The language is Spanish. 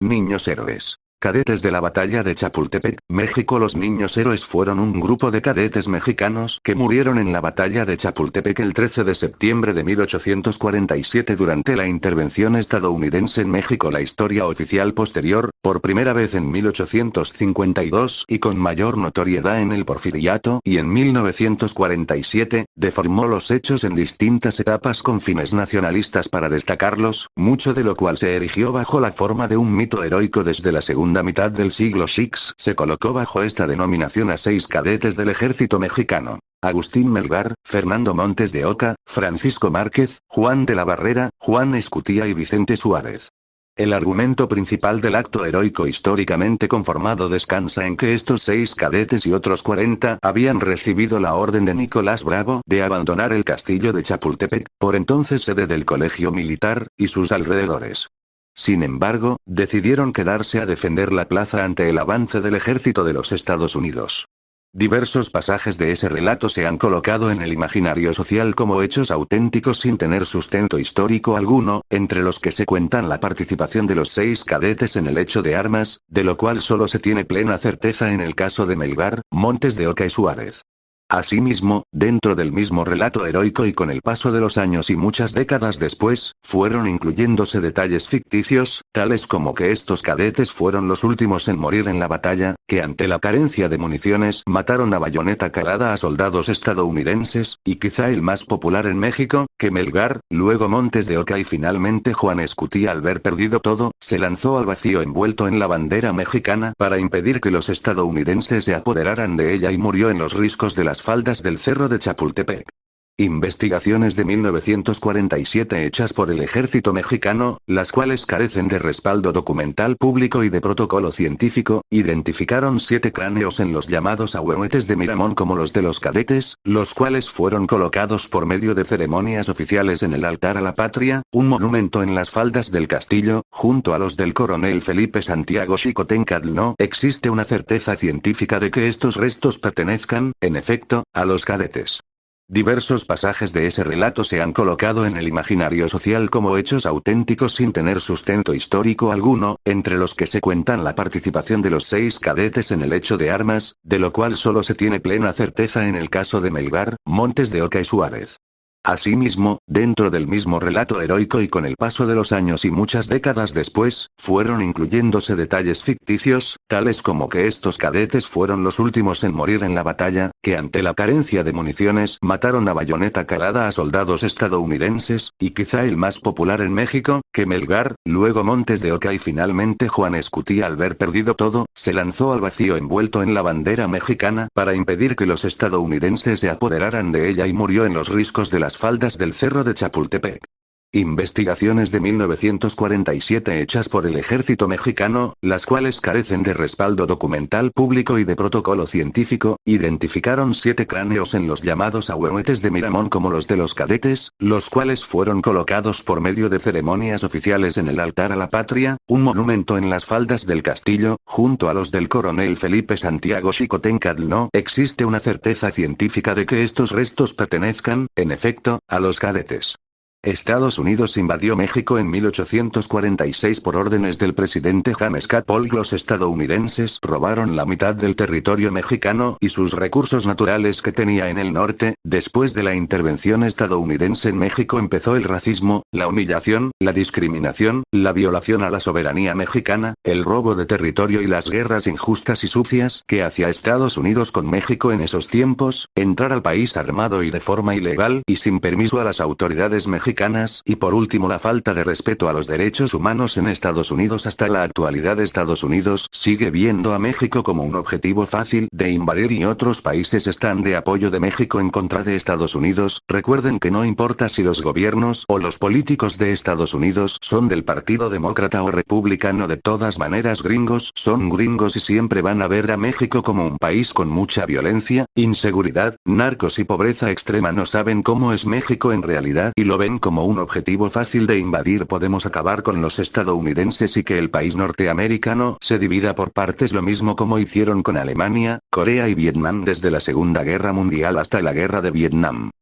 Niños héroes. Cadetes de la batalla de Chapultepec, México. Los niños héroes fueron un grupo de cadetes mexicanos que murieron en la batalla de Chapultepec el 13 de septiembre de 1847 durante la intervención estadounidense en México. La historia oficial posterior, por primera vez en 1852 y con mayor notoriedad en el Porfiriato y en 1947, deformó los hechos en distintas etapas con fines nacionalistas para destacarlos, mucho de lo cual se erigió bajo la forma de un mito heroico. Desde la segunda mitad del siglo VI, se colocó bajo esta denominación a 6 cadetes del ejército mexicano: Agustín Melgar, Fernando Montes de Oca, Francisco Márquez, Juan de la Barrera, Juan Escutía y Vicente Suárez. El argumento principal del acto heroico históricamente conformado descansa en que estos 6 cadetes y otros 40 habían recibido la orden de Nicolás Bravo de abandonar el castillo de Chapultepec, por entonces sede del Colegio Militar, y sus alrededores. Sin embargo, decidieron quedarse a defender la plaza ante el avance del ejército de los Estados Unidos. Diversos pasajes de ese relato se han colocado en el imaginario social como hechos auténticos sin tener sustento histórico alguno, entre los que se cuentan la participación de los 6 cadetes en el hecho de armas, de lo cual solo se tiene plena certeza en el caso de Melgar, Montes de Oca y Suárez. Asimismo, dentro del mismo relato heroico y con el paso de los años y muchas décadas después, fueron incluyéndose detalles ficticios, tales como que estos cadetes fueron los últimos en morir en la batalla, que ante la carencia de municiones mataron a bayoneta calada a soldados estadounidenses, y quizá el más popular en México, que Melgar, luego Montes de Oca y finalmente Juan Escutía, al ver perdido todo, se lanzó al vacío envuelto en la bandera mexicana para impedir que los estadounidenses se apoderaran de ella y murió en los riscos de las faldas del cerro de Chapultepec. Investigaciones de 1947 hechas por el ejército mexicano, las cuales carecen de respaldo documental público y de protocolo científico, identificaron 7 cráneos en los llamados ahuehuetes de Miramón como los de los cadetes, los cuales fueron colocados por medio de ceremonias oficiales en el altar a la patria, un monumento en las faldas del castillo, junto a los del coronel Felipe Santiago Xicoténcatl. No existe una certeza científica de que estos restos pertenezcan, en efecto, a los cadetes. Diversos pasajes de ese relato se han colocado en el imaginario social como hechos auténticos sin tener sustento histórico alguno, entre los que se cuentan la participación de los 6 cadetes en el hecho de armas, de lo cual solo se tiene plena certeza en el caso de Melgar, Montes de Oca y Suárez. Asimismo, dentro del mismo relato heroico y con el paso de los años y muchas décadas después, fueron incluyéndose detalles ficticios, tales como que estos cadetes fueron los últimos en morir en la batalla, que ante la carencia de municiones mataron a bayoneta calada a soldados estadounidenses, y quizá el más popular en México, que Melgar, luego Montes de Oca y finalmente Juan Escutía, al ver perdido todo, se lanzó al vacío envuelto en la bandera mexicana para impedir que los estadounidenses se apoderaran de ella y murió en los riscos de las faldas del cerro de Chapultepec. Investigaciones de 1947 hechas por el ejército mexicano, las cuales carecen de respaldo documental público y de protocolo científico, identificaron 7 cráneos en los llamados ahuehuetes de Miramón como los de los cadetes, los cuales fueron colocados por medio de ceremonias oficiales en el altar a la patria, un monumento en las faldas del castillo, junto a los del coronel Felipe Santiago Xicoténcatl. No existe una certeza científica de que estos restos pertenezcan, en efecto, a los cadetes. Estados Unidos invadió México en 1846 por órdenes del presidente James K. Polk. Los estadounidenses robaron la mitad del territorio mexicano y sus recursos naturales que tenía en el norte. Después de la intervención estadounidense en México empezó el racismo, la humillación, la discriminación, la violación a la soberanía mexicana, el robo de territorio y las guerras injustas y sucias que hacía Estados Unidos con México en esos tiempos, entrar al país armado y de forma ilegal y sin permiso a las autoridades mexicanas, y por último la falta de respeto a los derechos humanos en Estados Unidos. Hasta la actualidad Estados Unidos sigue viendo a México como un objetivo fácil de invadir y otros países están de apoyo de México en contra de Estados Unidos. Recuerden que no importa si los gobiernos o los políticos de Estados Unidos son del Partido Demócrata o Republicano, de todas maneras gringos son gringos y siempre van a ver a México como un país con mucha violencia, inseguridad, narcos y pobreza extrema. No saben cómo es México en realidad y lo ven como un objetivo fácil de invadir. Podemos acabar con los estadounidenses y que el país norteamericano se divida por partes, lo mismo como hicieron con Alemania, Corea y Vietnam desde la Segunda Guerra Mundial hasta la Guerra de Vietnam.